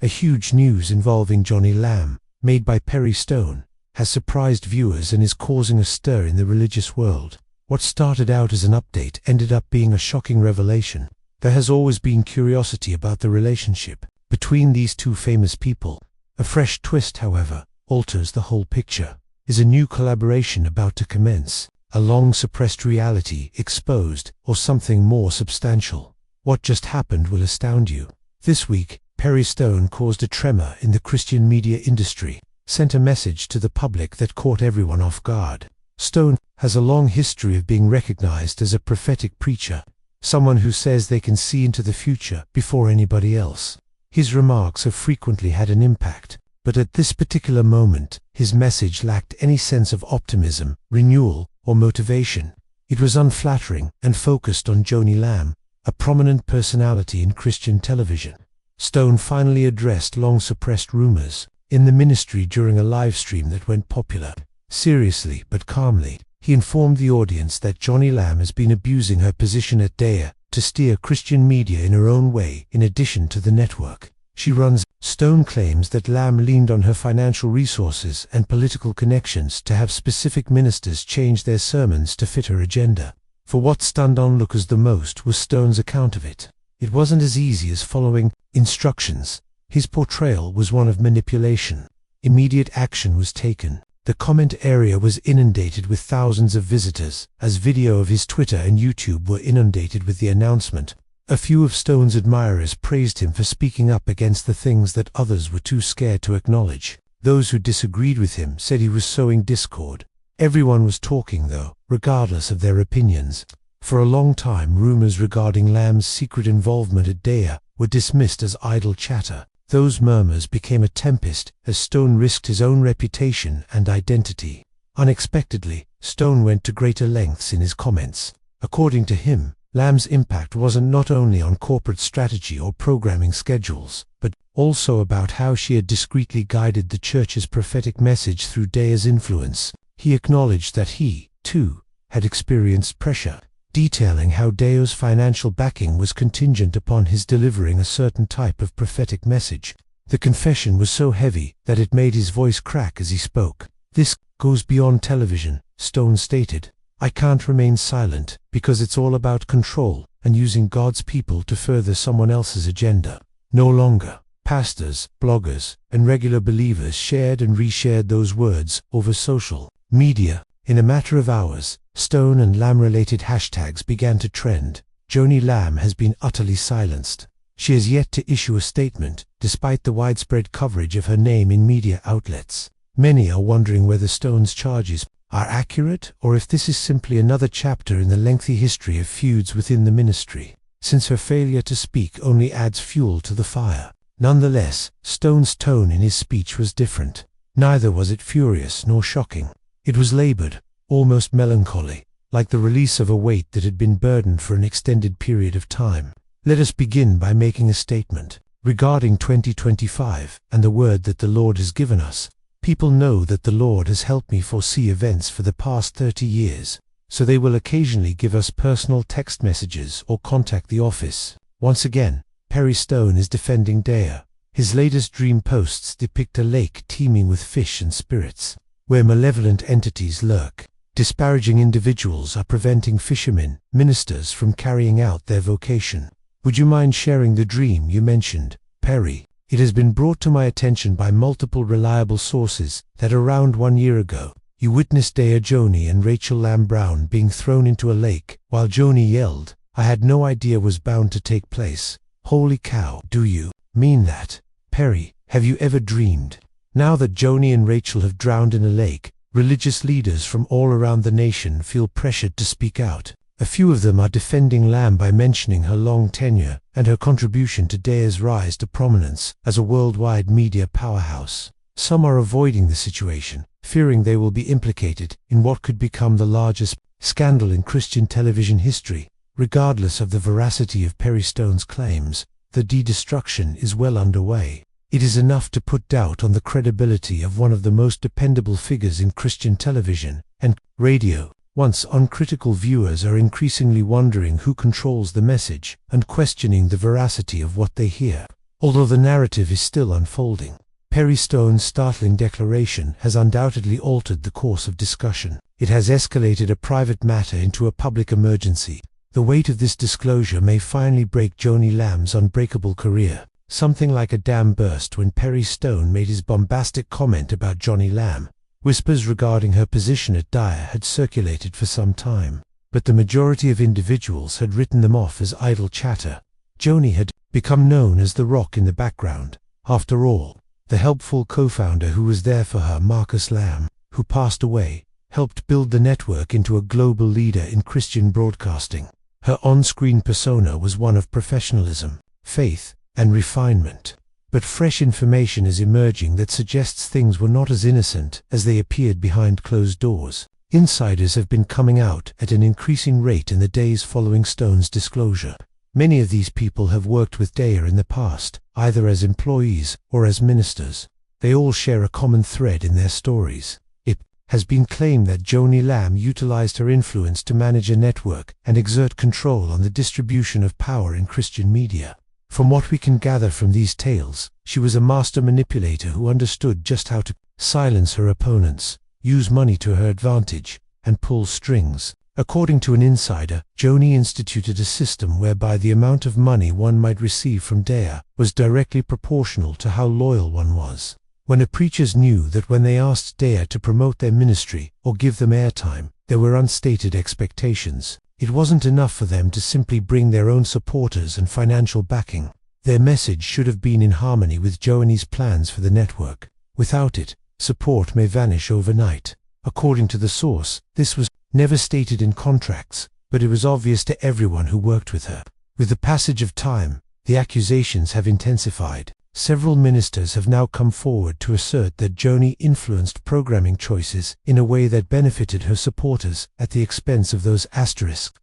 a huge news involving Joni Lamb, made by Perry Stone, has surprised viewers and is causing a stir in the religious world. What started out as an update ended up being a shocking revelation. There has always been curiosity about the relationship between these two famous people. A fresh twist, however, alters the whole picture. Is a new collaboration about to commence? A long-suppressed reality exposed, or something more substantial? What just happened will astound you. This week, Perry Stone caused a tremor in the Christian media industry, sent a message to the public that caught everyone off guard. Stone has a long history of being recognized as a prophetic preacher, someone who says they can see into the future before anybody else. His remarks have frequently had an impact, but at this particular moment, his message lacked any sense of optimism, renewal, or motivation. It was unflattering and focused on Joni Lamb, a prominent personality in Christian television. Stone finally addressed long-suppressed rumors in the ministry during a live stream that went popular. Seriously but calmly, he informed the audience that Joni Lamb has been abusing her position at daystar to steer Christian media in her own way in addition to the network she runs. Stone claims that Lamb leaned on her financial resources and political connections to have specific ministers change their sermons to fit her agenda. For what stunned onlookers the most was Stone's account of it. It wasn't as easy as following instructions. His portrayal was one of manipulation. Immediate action was taken. The comment area was inundated with thousands of visitors, as video of his Twitter and YouTube were inundated with the announcement. A few of Stone's admirers praised him for speaking up against the things that others were too scared to acknowledge. Those who disagreed with him said he was sowing discord. Everyone was talking, though, regardless of their opinions. For a long time, rumors regarding Lamb's secret involvement at daystar were dismissed as idle chatter. Those murmurs became a tempest as Stone risked his own reputation and identity. Unexpectedly, Stone went to greater lengths in his comments. According to him, Lamb's impact wasn't not only on corporate strategy or programming schedules, but also about how she had discreetly guided the church's prophetic message through daystar's influence. He acknowledged that he, too, had experienced pressure, detailing how daystar's financial backing was contingent upon his delivering a certain type of prophetic message. The confession was so heavy that it made his voice crack as he spoke. "This goes beyond television," Stone stated. "I can't remain silent, because it's all about control and using God's people to further someone else's agenda." No longer. Pastors, bloggers, and regular believers shared and reshared those words over social media. In a matter of hours, Stone and Lamb-related hashtags began to trend. Joni Lamb has been utterly silenced. She has yet to issue a statement, despite the widespread coverage of her name in media outlets. Many are wondering whether Stone's charges are accurate or if this is simply another chapter in the lengthy history of feuds within the ministry, since her failure to speak only adds fuel to the fire. Nonetheless, Stone's tone in his speech was different. Neither was it furious nor shocking. It was labored, almost melancholy, like the release of a weight that had been burdened for an extended period of time. Let us begin by making a statement regarding 2025 and the word that the Lord has given us. People know that the Lord has helped me foresee events for the past 30 years, so they will occasionally give us personal text messages or contact the office. Once again, Perry Stone is defending daystar. His latest dream posts depict a lake teeming with fish and spirits, where malevolent entities lurk. Disparaging individuals are preventing fishermen, ministers from carrying out their vocation. Would you mind sharing the dream you mentioned, Perry? It has been brought to my attention by multiple reliable sources that around 1 year ago, you witnessed daystar Joni and Rachel Lamb Brown being thrown into a lake, while Joni yelled, "I had no idea was bound to take place." Holy cow, do you mean that? Perry, have you ever dreamed? Now that Joni and Rachel have drowned in a lake, religious leaders from all around the nation feel pressured to speak out. A few of them are defending Lamb by mentioning her long tenure and her contribution to daystar's rise to prominence as a worldwide media powerhouse. Some are avoiding the situation, fearing they will be implicated in what could become the largest scandal in Christian television history. Regardless of the veracity of Perry Stone's claims, the de-destruction is well underway. It is enough to put doubt on the credibility of one of the most dependable figures in Christian television and radio. Once uncritical viewers are increasingly wondering who controls the message and questioning the veracity of what they hear. Although the narrative is still unfolding, Perry Stone's startling declaration has undoubtedly altered the course of discussion. It has escalated a private matter into a public emergency. The weight of this disclosure may finally break Joni Lamb's unbreakable career. Something like a dam burst when Perry Stone made his bombastic comment about Joni Lamb. Whispers regarding her position at Dyer had circulated for some time, but the majority of individuals had written them off as idle chatter. Joni had become known as the rock in the background. After all, the helpful co-founder who was there for her, Marcus Lamb, who passed away, helped build the network into a global leader in Christian broadcasting. Her on-screen persona was one of professionalism, faith, and refinement. But fresh information is emerging that suggests things were not as innocent as they appeared behind closed doors. Insiders have been coming out at an increasing rate in the days following Stone's disclosure. Many of these people have worked with Dyer in the past, either as employees or as ministers. They all share a common thread in their stories. It has been claimed that Joni Lamb utilized her influence to manage a network and exert control on the distribution of power in Christian media. From what we can gather from these tales, she was a master manipulator who understood just how to silence her opponents, use money to her advantage, and pull strings. According to an insider, Joni instituted a system whereby the amount of money one might receive from Dyer was directly proportional to how loyal one was. When the preachers knew that when they asked Dyer to promote their ministry or give them airtime, there were unstated expectations. It wasn't enough for them to simply bring their own supporters and financial backing. Their message should have been in harmony with Joni's plans for the network. Without it, support may vanish overnight. According to the source, this was never stated in contracts, but it was obvious to everyone who worked with her. With the passage of time, the accusations have intensified. Several ministers have now come forward to assert that Joni influenced programming choices in a way that benefited her supporters at the expense of those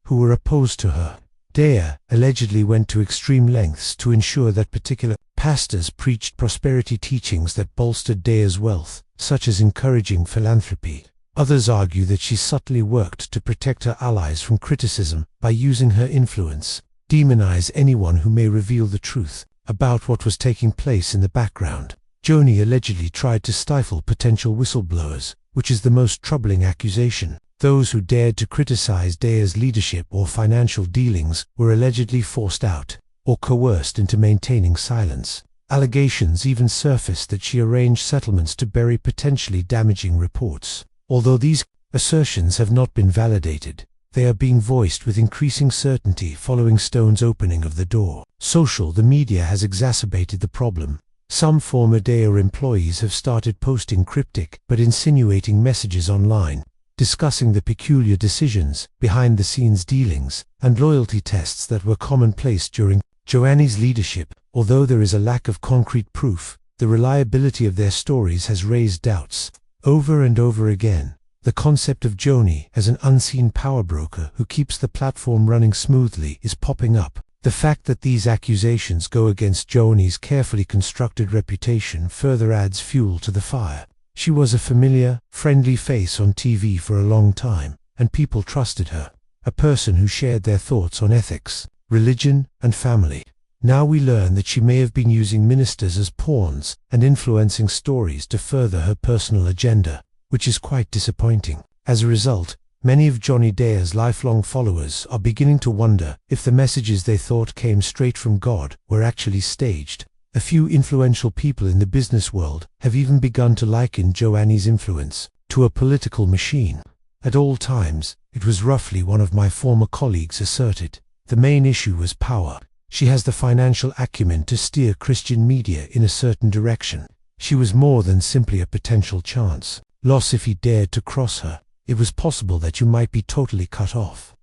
who were opposed to her. Dyer allegedly went to extreme lengths to ensure that particular pastors preached prosperity teachings that bolstered Dyer's wealth, such as encouraging philanthropy. Others argue that she subtly worked to protect her allies from criticism by using her influence, demonize anyone who may reveal the truth about what was taking place in the background. Joni allegedly tried to stifle potential whistleblowers, which is the most troubling accusation. Those who dared to criticize Dyer's leadership or financial dealings were allegedly forced out or coerced into maintaining silence. Allegations even surfaced that she arranged settlements to bury potentially damaging reports. Although these assertions have not been validated, they are being voiced with increasing certainty following Stone's opening of the door. The media has exacerbated the problem. Some former Dyer employees have started posting cryptic but insinuating messages online, discussing the peculiar decisions, behind-the-scenes dealings, and loyalty tests that were commonplace during Joni's leadership. Although there is a lack of concrete proof, the reliability of their stories has raised doubts. Over and over again, the concept of Joni as an unseen power broker who keeps the platform running smoothly is popping up. The fact that these accusations go against Joni's carefully constructed reputation further adds fuel to the fire. She was a familiar, friendly face on TV for a long time, and people trusted her. A person who shared their thoughts on ethics, religion, and family. Now we learn that she may have been using ministers as pawns and influencing stories to further her personal agenda, which is quite disappointing. As a result, many of Joni Dyer's lifelong followers are beginning to wonder if the messages they thought came straight from God were actually staged. A few influential people in the business world have even begun to liken Joni's influence to a political machine. At all times, it was roughly one of my former colleagues asserted. The main issue was power. She has the financial acumen to steer Christian media in a certain direction. She was more than simply a potential chance loss if he dared to cross her. It was possible that you might be totally cut off.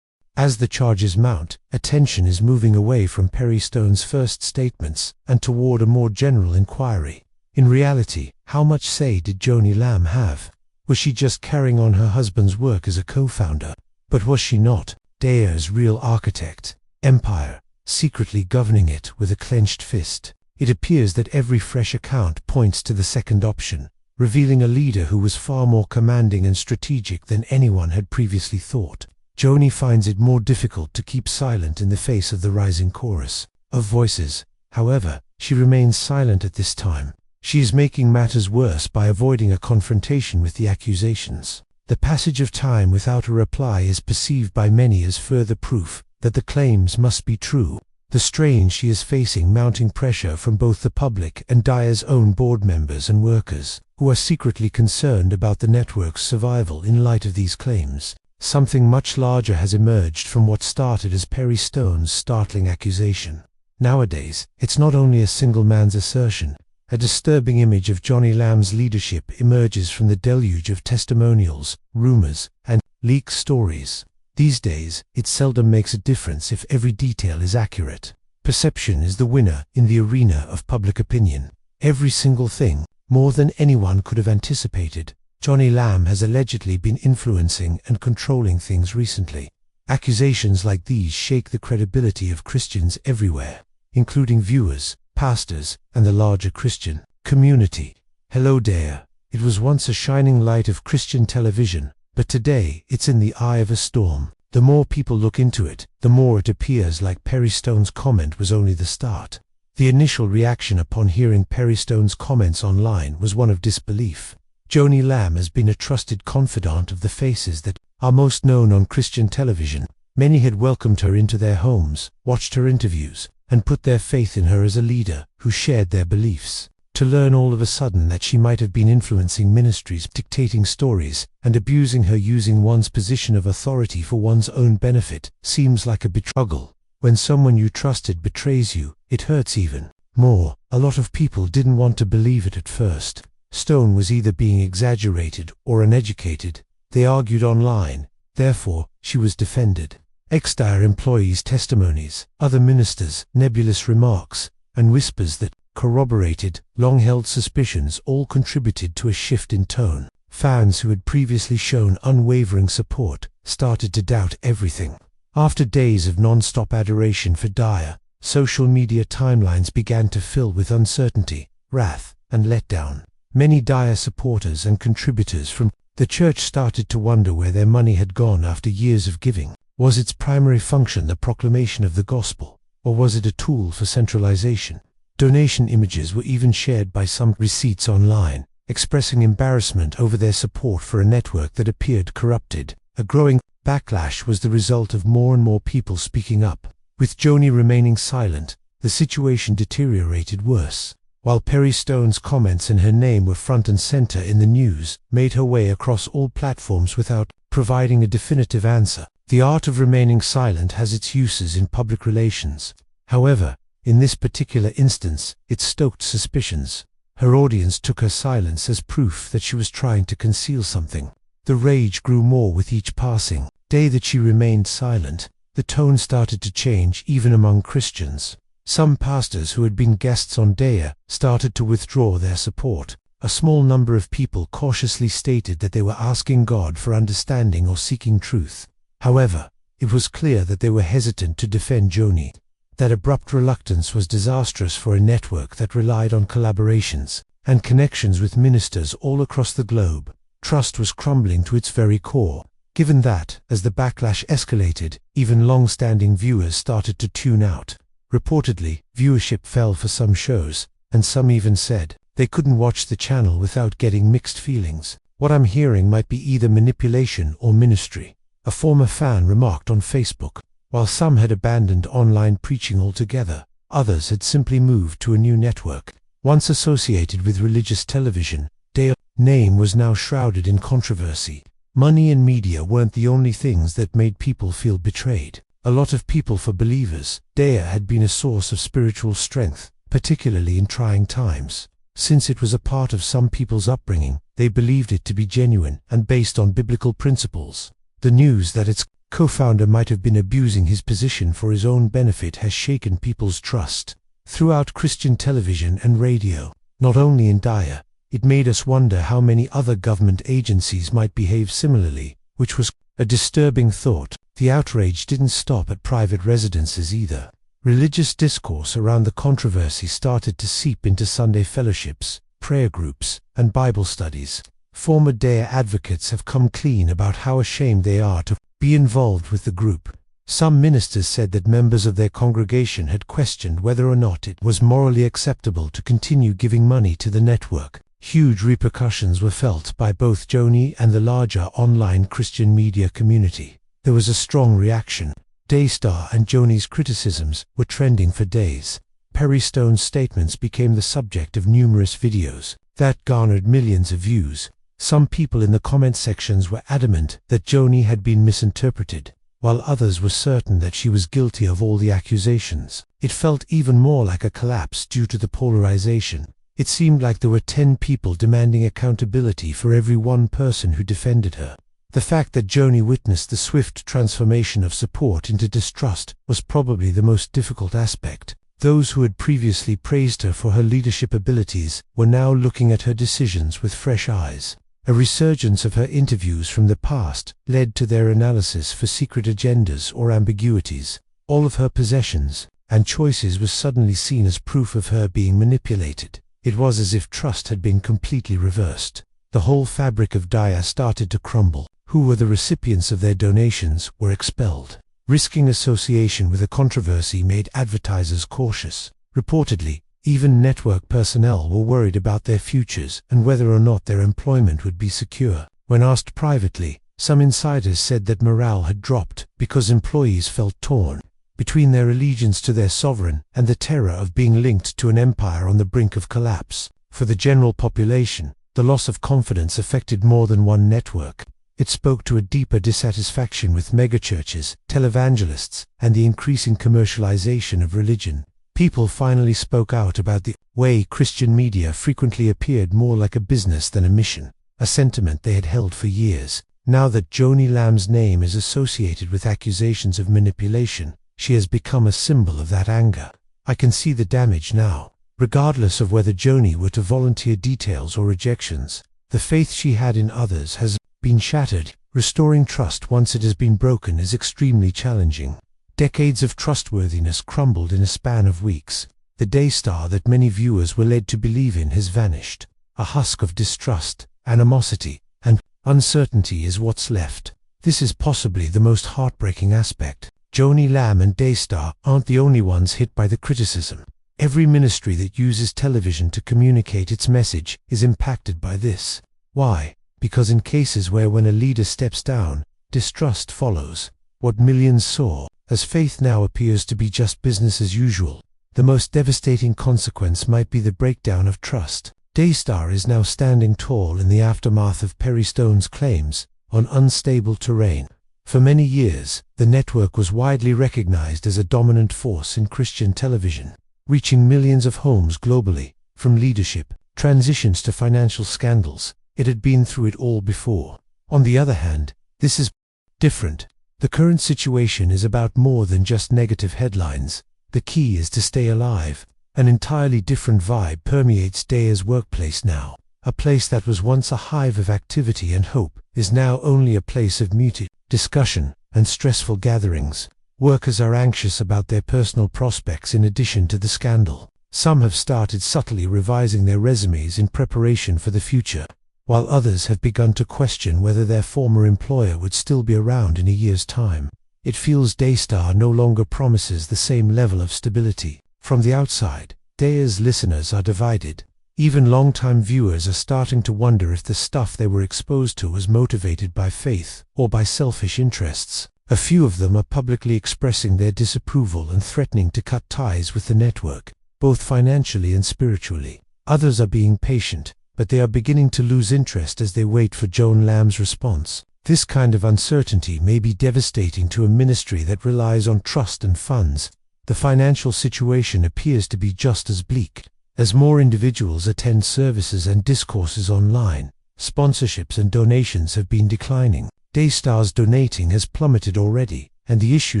As the charges mount, attention is moving away from Perry Stone's first statements and toward a more general inquiry. In reality, how much say did Joni Lamb have? Was she just carrying on her husband's work as a co-founder? But was she not Dyer's real architect, empire, secretly governing it with a clenched fist? It appears that every fresh account points to the second option, revealing a leader who was far more commanding and strategic than anyone had previously thought. Joni finds it more difficult to keep silent in the face of the rising chorus of voices. However, she remains silent at this time. She is making matters worse by avoiding a confrontation with the accusations. The passage of time without a reply is perceived by many as further proof that the claims must be true. The strain she is facing mounting pressure from both the public and Daya's own board members and workers, who are secretly concerned about the network's survival in light of these claims. Something much larger has emerged from what started as Perry Stone's startling accusation. Nowadays, it's not only a single man's assertion. A disturbing image of Joni Lamb's leadership emerges from the deluge of testimonials, rumors, and leaked stories. These days, it seldom makes a difference if every detail is accurate. Perception is the winner in the arena of public opinion. Every single thing, more than anyone could have anticipated, Joni Lamb has allegedly been influencing and controlling things recently. Accusations like these shake the credibility of Christians everywhere, including viewers, pastors, and the larger Christian community. Hello Daya. It was once a shining light of Christian television, but today it's in the eye of a storm. The more people look into it, the more it appears like Perry Stone's comment was only the start. The initial reaction upon hearing Perry Stone's comments online was one of disbelief. Joni Lamb has been a trusted confidant of the faces that are most known on Christian television. Many had welcomed her into their homes, watched her interviews, and put their faith in her as a leader who shared their beliefs. To learn all of a sudden that she might have been influencing ministries, dictating stories, and abusing her using one's position of authority for one's own benefit seems like a betrayal. When someone you trusted betrays you, it hurts even more. A lot of people didn't want to believe it at first. Stone was either being exaggerated or uneducated. They argued online. Therefore, she was defended. Ex-Daya employees' testimonies, other ministers' nebulous remarks, and whispers that corroborated long-held suspicions all contributed to a shift in tone. Fans who had previously shown unwavering support started to doubt everything. After days of non-stop adoration for Daya, social media timelines began to fill with uncertainty, wrath, and letdown. Many Daya supporters and contributors from the church started to wonder where their money had gone after years of giving. Was its primary function the proclamation of the gospel, or was it a tool for centralization? Donation images were even shared by some receipts online, expressing embarrassment over their support for a network that appeared corrupted. A growing backlash was the result of more and more people speaking up. With Joni remaining silent, the situation deteriorated worse. While Perry Stone's comments and her name were front and center in the news, made her way across all platforms without providing a definitive answer. The art of remaining silent has its uses in public relations. However, in this particular instance, it stoked suspicions. Her audience took her silence as proof that she was trying to conceal something. The rage grew more with each passing day that she remained silent. The tone started to change even among Christians. Some pastors who had been guests on Daya started to withdraw their support. A small number of people cautiously stated that they were asking God for understanding or seeking truth. However, it was clear that they were hesitant to defend Joni. That abrupt reluctance was disastrous for a network that relied on collaborations and connections with ministers all across the globe. Trust was crumbling to its very core. Given that, as the backlash escalated, even long-standing viewers started to tune out. Reportedly, viewership fell for some shows, and some even said they couldn't watch the channel without getting mixed feelings. What I'm hearing might be either manipulation or ministry, a former fan remarked on Facebook. While some had abandoned online preaching altogether, others had simply moved to a new network. Once associated with religious television, Daya's name was now shrouded in controversy. Money and media weren't the only things that made people feel betrayed. A lot of people, for believers, Daya had been a source of spiritual strength, particularly in trying times. Since it was a part of some people's upbringing, they believed it to be genuine and based on biblical principles. The news that its co-founder might have been abusing his position for his own benefit has shaken people's trust. Throughout Christian television and radio, not only in Daya, it made us wonder how many other government agencies might behave similarly, which was a disturbing thought. The outrage didn't stop at private residences either. Religious discourse around the controversy started to seep into Sunday fellowships, prayer groups, and Bible studies. Former Daya advocates have come clean about how ashamed they are to be involved with the group. Some ministers said that members of their congregation had questioned whether or not it was morally acceptable to continue giving money to the network. Huge repercussions were felt by both Joni and the larger online Christian media community. There was a strong reaction. Daystar and Joni's criticisms were trending for days. Perry Stone's statements became the subject of numerous videos that garnered millions of views. Some people in the comment sections were adamant that Joni had been misinterpreted, while others were certain that she was guilty of all the accusations. It felt even more like a collapse due to the polarization. It seemed like there were 10 people demanding accountability for every one person who defended her. The fact that Joni witnessed the swift transformation of support into distrust was probably the most difficult aspect. Those who had previously praised her for her leadership abilities were now looking at her decisions with fresh eyes. A resurgence of her interviews from the past led to their analysis for secret agendas or ambiguities. All of her possessions and choices was suddenly seen as proof of her being manipulated. It was as if trust had been completely reversed. The whole fabric of Daya started to crumble. Who were the recipients of their donations were expelled. Risking association with a controversy made advertisers cautious. Reportedly, even network personnel were worried about their futures and whether or not their employment would be secure. When asked privately, some insiders said that morale had dropped because employees felt torn between their allegiance to their sovereign and the terror of being linked to an empire on the brink of collapse. For the general population, the loss of confidence affected more than one network. It spoke to a deeper dissatisfaction with megachurches, televangelists, and the increasing commercialization of religion. People finally spoke out about the way Christian media frequently appeared more like a business than a mission, a sentiment they had held for years. Now that Joni Lamb's name is associated with accusations of manipulation, she has become a symbol of that anger. I can see the damage now. Regardless of whether Joni were to volunteer details or rejections, the faith she had in others has been shattered. Restoring trust once it has been broken is extremely challenging. Decades of trustworthiness crumbled in a span of weeks. The daystar that many viewers were led to believe in has vanished. A husk of distrust, animosity, and uncertainty is what's left. This is possibly the most heartbreaking aspect. Joni Lamb and Daystar aren't the only ones hit by the criticism. Every ministry that uses television to communicate its message is impacted by this. Why? Because in cases where when a leader steps down, distrust follows. What millions saw as faith now appears to be just business as usual. The most devastating consequence might be the breakdown of trust. Daystar is now standing tall in the aftermath of Perry Stone's claims on unstable terrain. For many years, the network was widely recognized as a dominant force in Christian television, reaching millions of homes globally. From leadership transitions to financial scandals, it had been through it all before. On the other hand, this is different. The current situation is about more than just negative headlines. The key is to stay alive. An entirely different vibe permeates Daya's workplace now. A place that was once a hive of activity and hope is now only a place of muted discussion and stressful gatherings. Workers are anxious about their personal prospects in addition to the scandal. Some have started subtly revising their resumes in preparation for the future, while others have begun to question whether their former employer would still be around in a year's time. It feels Daystar no longer promises the same level of stability. From the outside, Daya's listeners are divided. Even long-time viewers are starting to wonder if the stuff they were exposed to was motivated by faith or by selfish interests. A few of them are publicly expressing their disapproval and threatening to cut ties with the network, both financially and spiritually. Others are being patient, but they are beginning to lose interest as they wait for Joni Lamb's response. This kind of uncertainty may be devastating to a ministry that relies on trust and funds. The financial situation appears to be just as bleak. As more individuals attend services and discourses online, sponsorships and donations have been declining. Daystar's donating has plummeted already, and the issue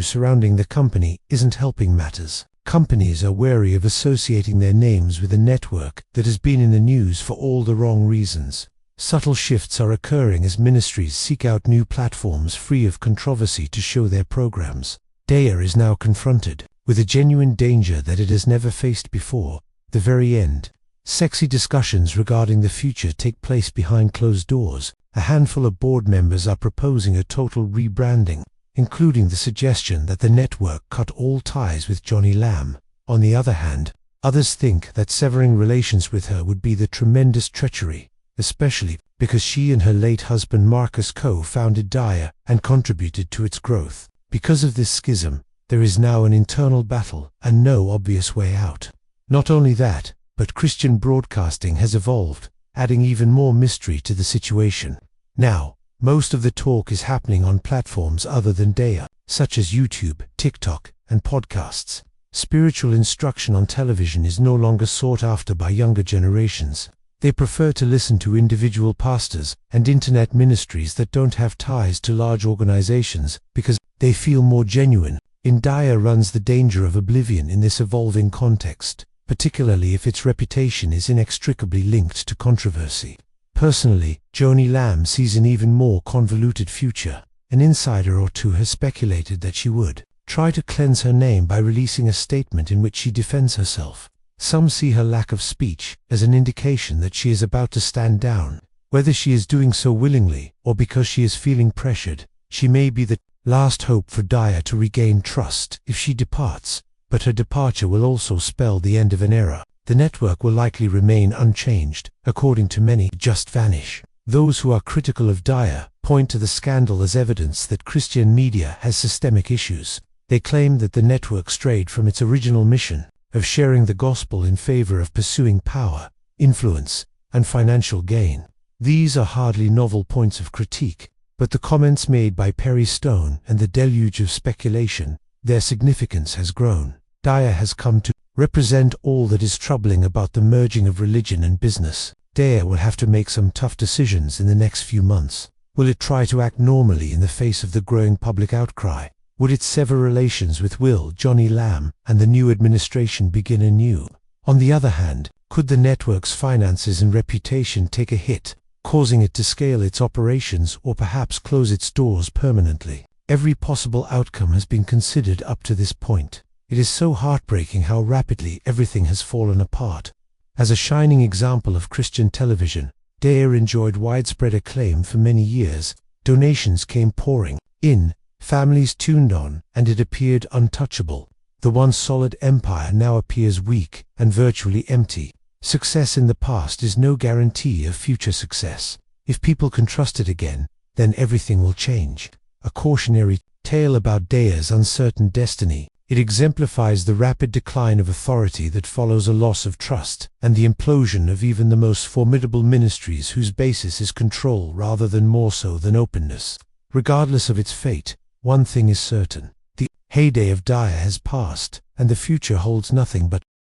surrounding the company isn't helping matters. Companies are wary of associating their names with a network that has been in the news for all the wrong reasons. Subtle shifts are occurring as ministries seek out new platforms free of controversy to show their programs. Daya is now confronted with a genuine danger that it has never faced before. The very end. Sexy discussions regarding the future take place behind closed doors. A handful of board members are proposing a total rebranding. including the suggestion that the network cut all ties with Joni Lamb. On the other hand, others think that severing relations with her would be the tremendous treachery, especially because she and her late husband Marcus co-founded Dyer and contributed to its growth. Because of this schism, there is now an internal battle and no obvious way out. Not only that, but Christian broadcasting has evolved, adding even more mystery to the situation. Now, most of the talk is happening on platforms other than Dyer, such as YouTube, TikTok, and podcasts. Spiritual instruction on television is no longer sought after by younger generations. They prefer to listen to individual pastors and internet ministries that don't have ties to large organizations because they feel more genuine. Dyer runs the danger of oblivion in this evolving context, particularly if its reputation is inextricably linked to controversy. Personally, Joni Lamb sees an even more convoluted future. An insider or two has speculated that she would try to cleanse her name by releasing a statement in which she defends herself. Some see her lack of speech as an indication that she is about to stand down. Whether she is doing so willingly or because she is feeling pressured, she may be the last hope for Dyer to regain trust if she departs, but her departure will also spell the end of an era. The network will likely remain unchanged, according to many, just vanish. Those who are critical of Dyer point to the scandal as evidence that Christian media has systemic issues. They claim that the network strayed from its original mission of sharing the gospel in favor of pursuing power, influence, and financial gain. These are hardly novel points of critique, but the comments made by Perry Stone and the deluge of speculation, their significance has grown. Dyer has come to represent all that is troubling about the merging of religion and business. Dyer will have to make some tough decisions in the next few months. Will it try to act normally in the face of the growing public outcry? Would it sever relations with Joni Lamb and the new administration begin anew? On the other hand, could the network's finances and reputation take a hit, causing it to scale its operations or perhaps close its doors permanently? Every possible outcome has been considered up to this point. It is so heartbreaking how rapidly everything has fallen apart. As a shining example of Christian television, Dyer enjoyed widespread acclaim for many years. Donations came pouring in, families tuned on, and it appeared untouchable. The once solid empire now appears weak and virtually empty. Success in the past is no guarantee of future success. If people can trust it again, then everything will change. A cautionary tale about Dyer's uncertain destiny. It exemplifies the rapid decline of authority that follows a loss of trust, and the implosion of even the most formidable ministries whose basis is control rather than more so than openness. Regardless of its fate, one thing is certain. The heyday of Dyer has passed, and the future holds nothing but